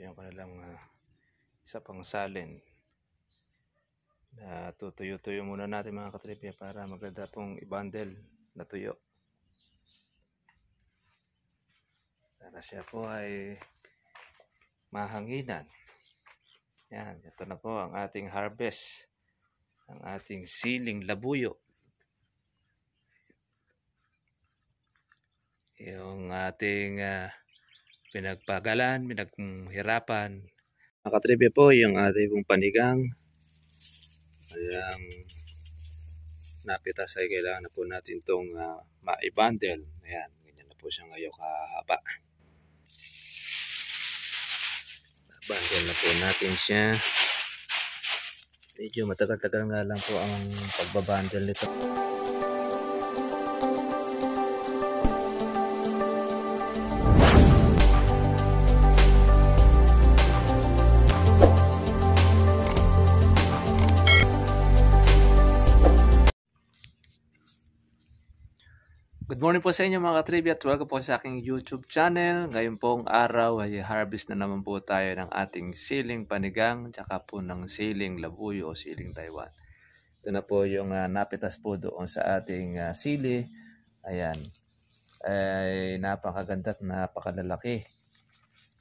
yung kanilang isa pang salin. Tutuyo-tuyo muna natin mga katribya para maganda pong i-bundle na tuyo. Para siya po ay mahanginan. Yan, ito na po ang ating harvest. Ang ating siling labuyo. Yung ating pinagpagalan, pinaghirapan. Mga katribya po yung ating pong panigang. Ayan, napitas ay kailangan na po natin itong ma-bundle. Ayan, ganyan na po siya ngayon kahaba. Bundle na po natin siya. Medyo matagal-tagal nga lang po ang pagbabundle nito. Good morning po sa inyo mga katribya at welcome po sa aking YouTube channel. Ngayon pong araw ay harvest na naman po tayo ng ating siling panigang tsaka po ng siling labuyo o siling Taiwan. Ito na po yung napitas po doon sa ating sili. Ayan, ay napakaganda at napakalalaki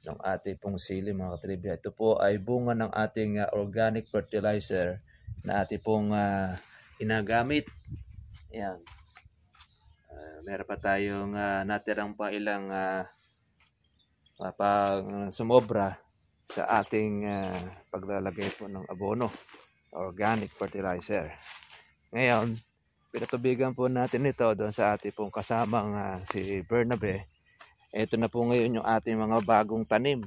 ng ating pong sili mga katribya. Ito po ay bunga ng ating organic fertilizer na ating pong ginagamit. Ayan. Meron pa tayong natirang pa ilang pag sumobra sa ating paglalagay po ng abono, organic fertilizer. Ngayon, pinatubigan po natin ito doon sa ating pong kasamang si Bernabe. Ito na po ngayon yung ating mga bagong tanim.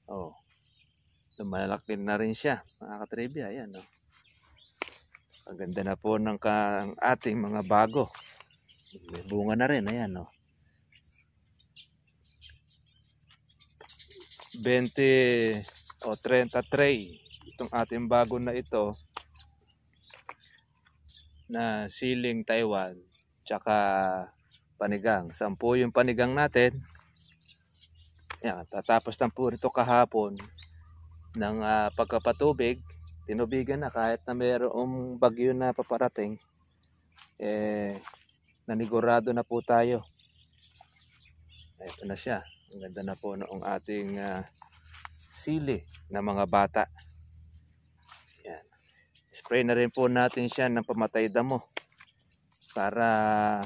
Oh, lumalaki na rin siya, mga katribya. Ayan, oh. Ang ganda na po ng ating mga bago. May bunga na rin, ayan o. 20 o 30 tray itong ating bago na ito na siling Taiwan tsaka panigang. 10 yung panigang natin. Yan, tatapos lang po ito kahapon ng pagkapatubig. Tinubigan na kahit na mayroong bagyo na paparating. Nanigurado na po tayo. Ito na siya. Ang ganda na po noong ating sili na mga bata. Yan. Spray na rin po natin siya ng pamatay damo para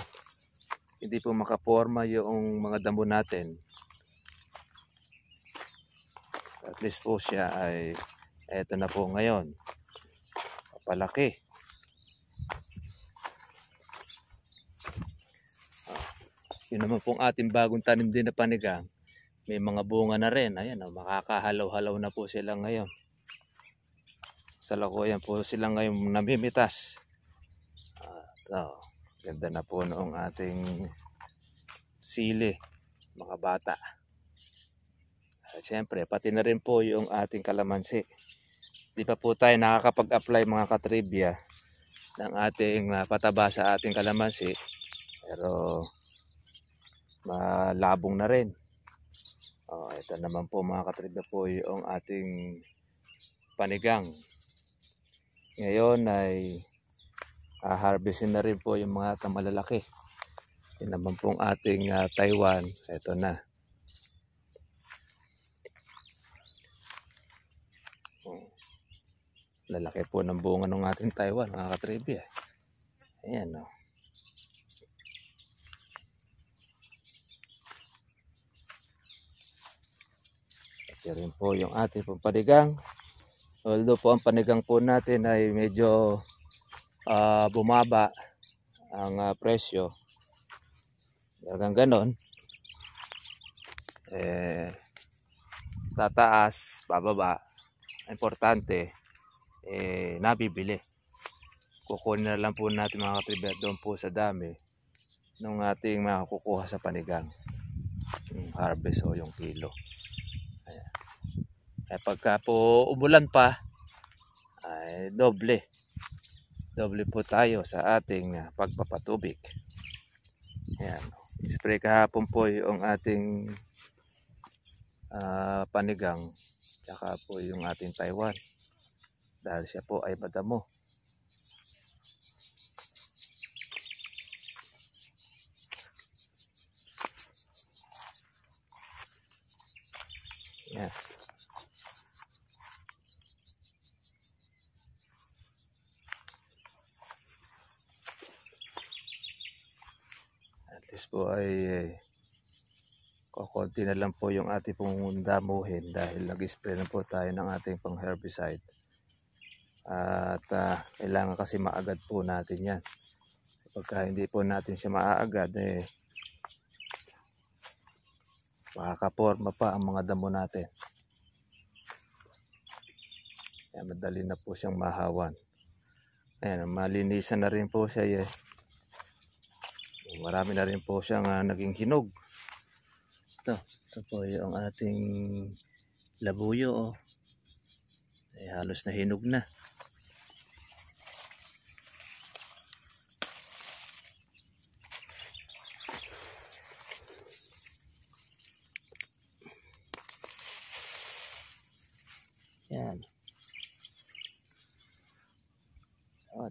hindi po makaporma yung mga damo natin. At least po siya ay eto na po ngayon. Papalaki. Yun naman pong ating bagong tanim din na panigang. May mga bunga na rin. Ayan, makakahalaw-halaw na po sila ngayon. Sa lakoyan po sila ngayon namimitas. Ganda na po noong ating sili, mga bata. Siyempre, pati na rin po yung ating kalamansi. Di pa po tayo nakakapag-apply mga katribya ng ating pataba sa ating kalamansi. Pero malabong na rin. Ito naman po mga katribya po yung ating panigang. Ngayon ay harvestin na rin po yung mga malalaki. Ito naman pong ating Taiwan. Ito na. Lalaki po ng bunga ng ating Taiwan mga katribya. Ayan o. Ito rin po yung ating panigang. Although po ang panigang po natin ay medyo bumaba ang presyo. Hanggang ganon. Tataas, bababa. Importante, nabibili. Kukunin na lang po natin mga katribya doon po sa dami ng ating makukuha sa panigang. Yung harvest o yung kilo. Pagka po umulan pa ay doble po tayo sa ating pagpapatubig. Ayan. Spray kahapon po yung ating panigang, tsaka po yung ating Taiwan, dahil siya po ay madamo. Yan. At least po ay kukunti na lang po yung ating pong damuhin dahil nag-spray na po tayo ng ating pang herbicide. At kailangan kasi maagad po natin yan. Pagka hindi po natin siya maaagad, makakaporma pa ang mga damo natin. Kaya madali na po siyang mahawan. Ayan, malinisan na rin po siya. Marami na rin po siyang naging hinog. Ito po yung ating labuyo. Halos na hinog na. Yan.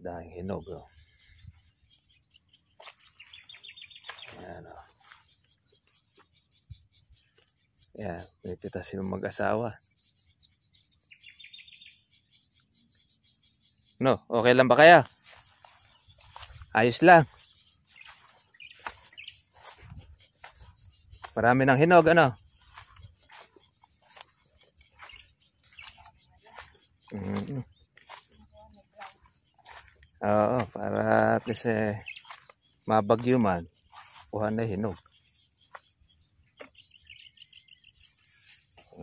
Dahil hinog. Yan. Yan, may pitas yung mag-asawa. No, okay lang ba kaya? Ayos lang. Marami ng hinog, ano? Oo, para at least mabagyo man, kuha na hinog.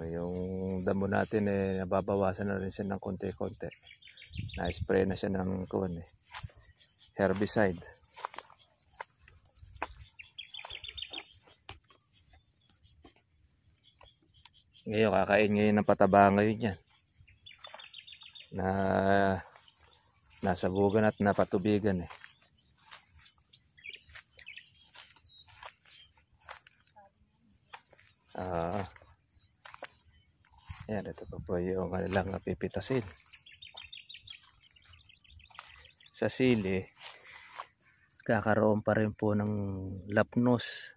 Yung damo natin nababawasan na rin siya ng konti-konti. Na-spray na siya ng herbicide. Ngayon, kakain ngayon ng pataba ngayon yan. Na nasabugan at napatubigan Ayan, ito po yung kanilang pipitasin. Sa sili, kakaroon pa rin po ng lapnos.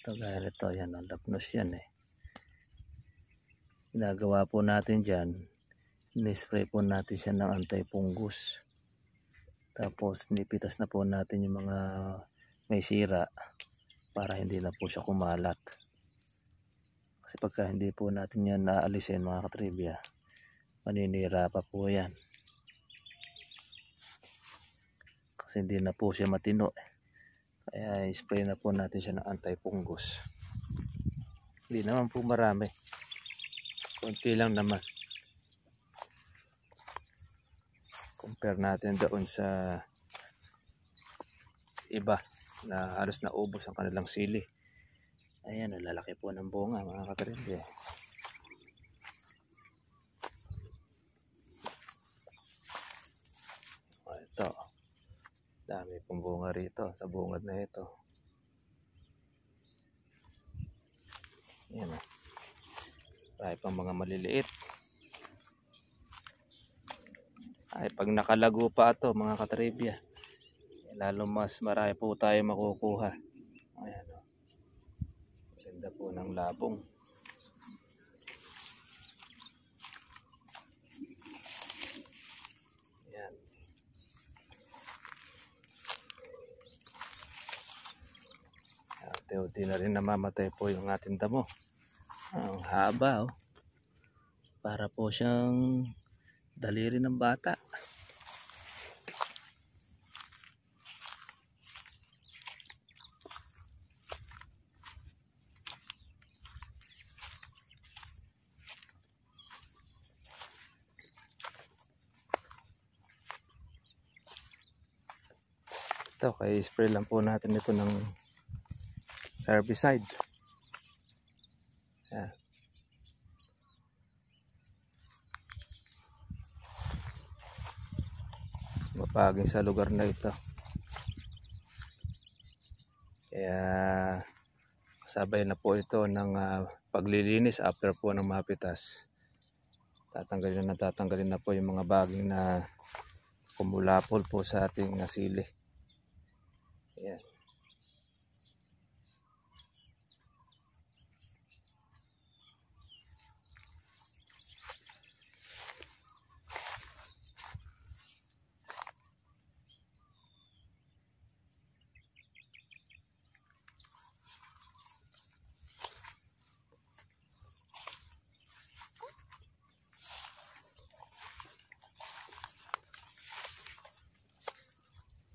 Ito, gaya nito, yan, lapnos yan Ginagawa po natin dyan, ni-spray po natin siya ng anti-fungus. Tapos nipitas na po natin yung mga may sira para hindi na po siya kumalat. Kasi pagka hindi po natin yan naalisin, mga katribya, maninira pa po yan. Kasi hindi na po siya matino. Kaya spray na po natin siya ng anti-fungus. Hindi naman po marami. Kunti lang naman. Compare natin doon sa iba na halos naubos ang kanilang sili. Ayan, lalaki po ng bunga, mga katribya. Ito, dami pong bunga rito sa bungad na ito. Ayan, marami pang mga maliliit. Ay, pag nakalago pa ito, mga katribya, lalo mas marami po tayo makukuha. Ayan, ganda po ng labong. Ayan. Unti-unti na rin namamatay po yung ating damo. Ang haba, para po siyang daliri ng bata. Ito, kaya spray lang po natin ito ng herbicide. Ayan. Mapaging sa lugar na ito. Kaya Kasabay na po ito ng paglilinis after po ng mapitas. Tatanggalin na po yung mga baging na kumulapol po sa ating sili. Ayan.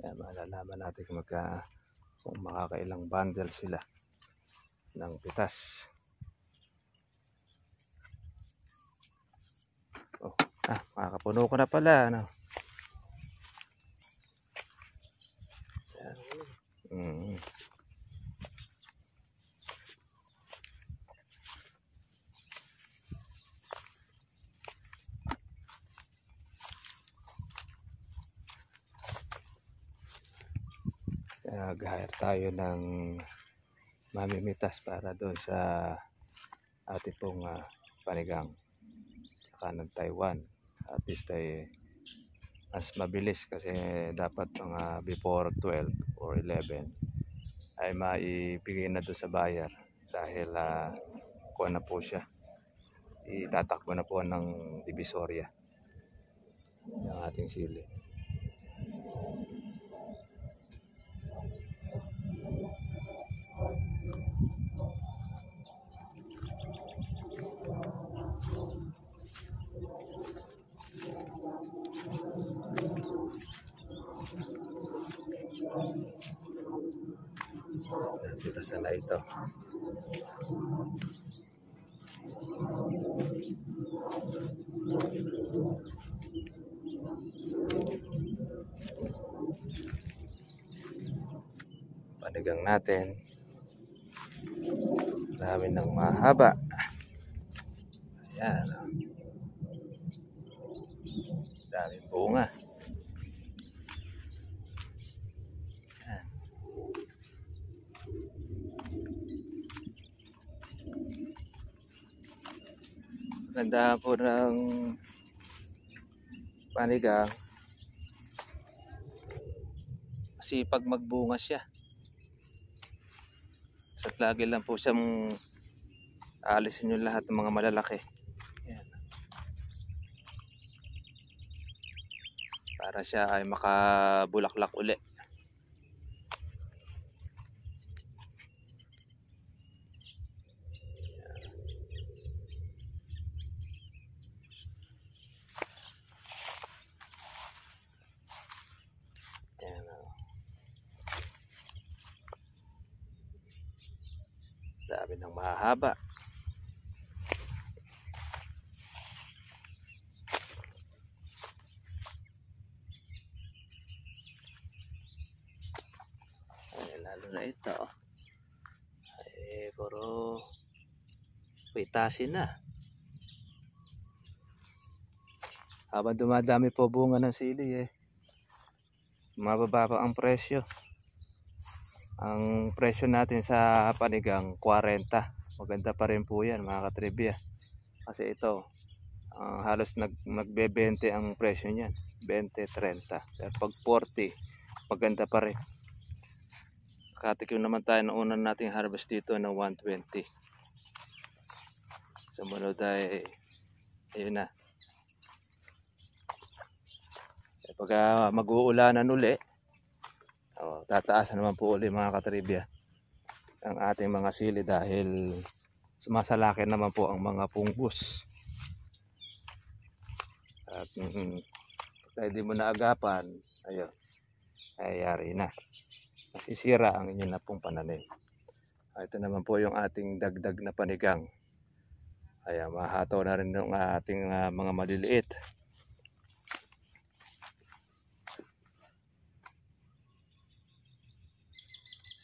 Ayan, malalaman natin kung makakailang bundle sila ng pitas. Oh, makakapuno ko na pala, ano. Ayan. Nag-hire tayo ng mamimitas para doon sa ating pong panigang saka ng Taiwan. At least ay mas mabilis kasi dapat mga before 12 or 11 ay maibigay na doon sa buyer dahil kuha na po siya, itatakbo na po ng Divisoria ng ating sili. Pitasan na ito. Panigang natin. Dami ng mahaba. Ayan. Daming bunga. Ayan. Ganda po ng panigang. Masipag magbunga siya. At lagi lang po siyang aalisin yung lahat ng mga malalaki. Ayan. Para siya ay makabulaklak uli. Ayan. Dami ng mahaba. Ay, lalo na ito. Ay, puro pitasin na. Habang dumadami po bunga ng sili mababa pa ang presyo. Ang presyo natin sa panigang 40. Maganda pa rin po yan mga katribya. Kasi ito halos nagbe-20 ang presyo niyan. 20, 30. Pero pag 40 maganda pa rin. Nakatikim naman tayo ng unang nating harvest dito ng 120. Sumunod ay ayun na. Pag mag-uulanan uli, tataas naman po uli mga katribya ang ating mga sili dahil sumasalakin naman po ang mga fungus. At kaya di mo naagapan, ayun, ay yari na. Masisira ang inyo na pong pananim. Ito naman po yung ating dagdag na panigang. Ayan, mahataw na rin yung ating mga maliliit.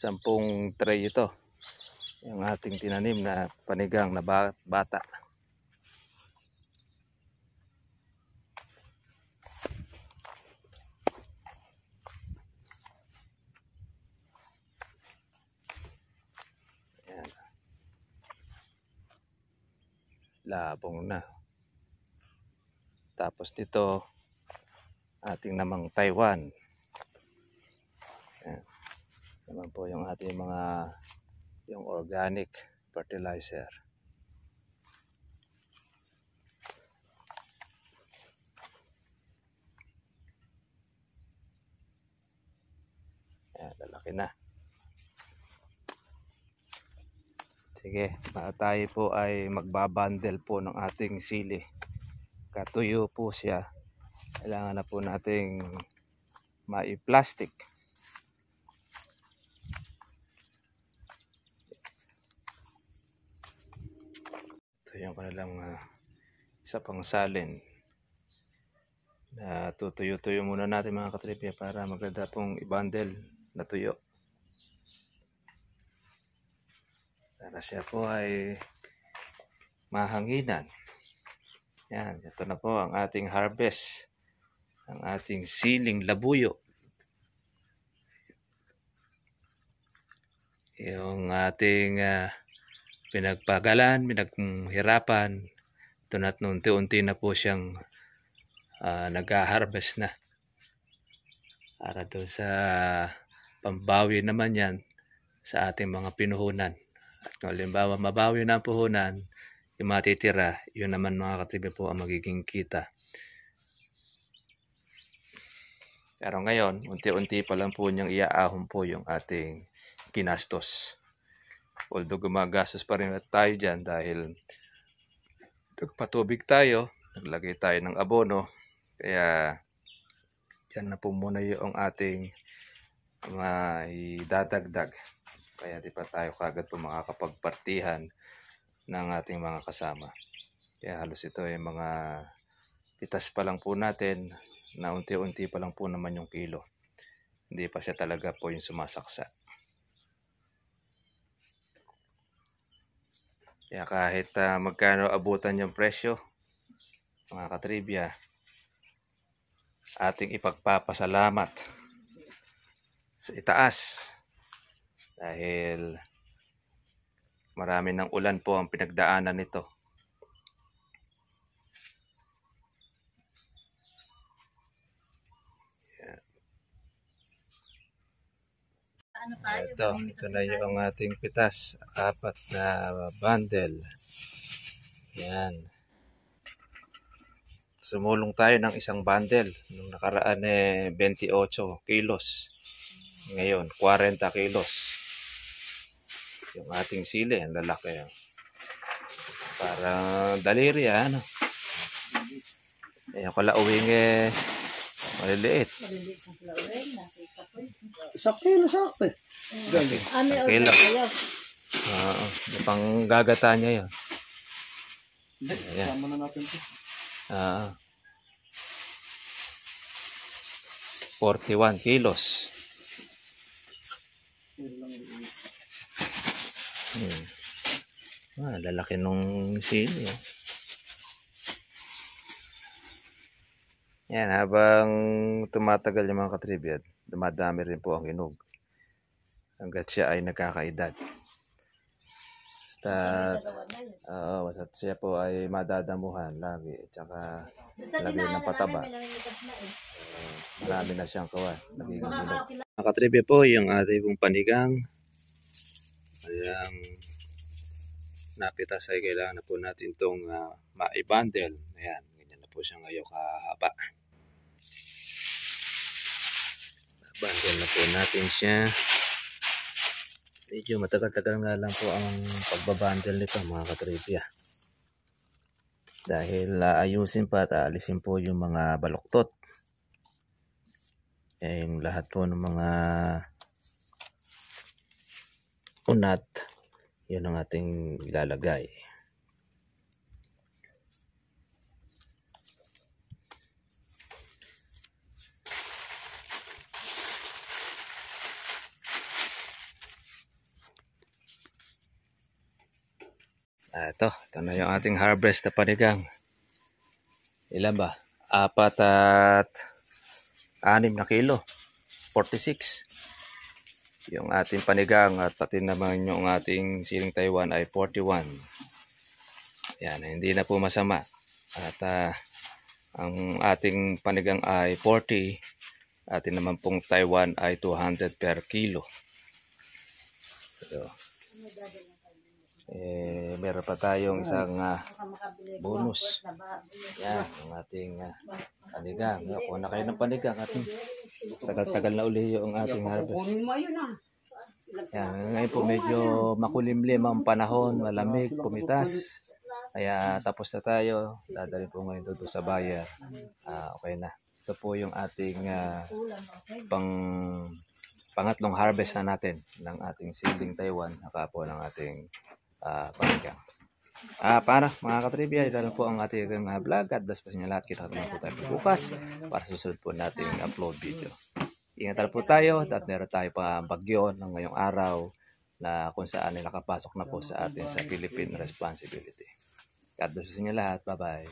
Sampung tray ito. Yung ating tinanim na panigang na bata. Ayan. labong na. Tapos dito ating namang Taiwan. Yan. Naman po yung ating yung organic fertilizer. Yan, lalaki na. Sige, tayo po ay magbabundle po ng ating sili. Katuyo po siya. Kailangan na po nating mai-plastic. Ito yung kanilang isa pang salin. Tutuyo-tuyo muna natin mga katripya para maganda pong i-bundle na tuyo. Para siya po ay mahanginan. Yan, ito na po ang ating harvest. Ang ating siling labuyo. Yung ating pinagpagalan, pinaghirapan. Ito na't unti-unti na po siyang nag-harvest na. Para doon sa pambawi naman yan sa ating mga pinuhunan. At kung halimbawa mabawi na ang puhunan, yung matitira, yun naman mga katribya po ang magiging kita. Pero ngayon, unti-unti pa lang po niyang iaahon po yung ating ginastos. Although gumagastos pa rin tayo dyan dahil nagpatubig tayo, naglagay tayo ng abono. Kaya yan na po muna yung ating idadagdag. Kaya di pa tayo kagad po makakapagpartihan ng ating mga kasama. Kaya halos ito ay mga pitas pa lang po natin na unti-unti pa lang po naman yung kilo. Hindi pa siya talaga po yung sumasaksa. Kaya kahit magkano abutan yung presyo, mga katribya, ating ipagpapasalamat sa itaas. Dahil marami ng ulan po ang pinagdaanan nito. Ito na yung ating pitas. 4 na bundle. Yan. Sumulong tayo ng isang bundle. Nung nakaraan 28 kilos. Ngayon, 40 kilos. Yung ating sili, ang lalaki. Parang daliri, ano? Ayan, kalauwing maliliit. Isang kilo sakto. Isang kilo. Oo, pang gagata niya yun. Sama na natin ito. 41 kilos. Lalaki nung sili. Yan, habang tumatagal yung mga katribya, dumadami rin po ang hinog. Hanggat siya ay nagkakaedad. Basta't siya po ay madadamuhan lagi. Tsaka lagi ng pataba. Marami na siyang kawan. Nagiging hinog. Mga katribya po, yung ating pong panigang. Ayan. Napitas ay kailangan na po natin itong ma-bundle. Ayan, ganyan na po siya ngayon kahaba. Bundle na po natin siya. Medyo matagal-tagal nga lang po ang pagbabundle nito mga katribya. Dahil ayusin pa at aalisin po yung mga baluktot. Yung lahat po ng mga unat, yun ang ating ilalagay. Ito na yung ating harvest na panigang. Ilan ba? 4 at 6 na kilo. 46. Yung ating panigang at pati naman yung ating siling Taiwan ay 41. Yan, hindi na po masama. At ang ating panigang ay 40. Atin naman pong Taiwan ay 200 per kilo. So, meron pa tayong isang bonus. Yan, ang ating panigang. Kuha na kayo ng panigang. Tagal-tagal na uli yung ating harvest. Yan, ngayon po medyo makulimlim ang panahon, malamig, pumitas. Kaya tapos na tayo. Dadali po ngayon doon sa buyer. Okay na. Ito po yung ating pangatlong harvest na natin ng ating siling Taiwan. Naka po ng ating panigang. Para mga katribya, ito lang po ang ating vlog. God bless po sa inyo lahat. Kita naman po tayo bukas para susunod po natin upload video. Ingat po tayo at meron tayo pa bagyo ng ngayong araw na kung saan ay nakapasok na po sa atin sa Philippine Responsibility. God bless sa inyo lahat. Bye-bye.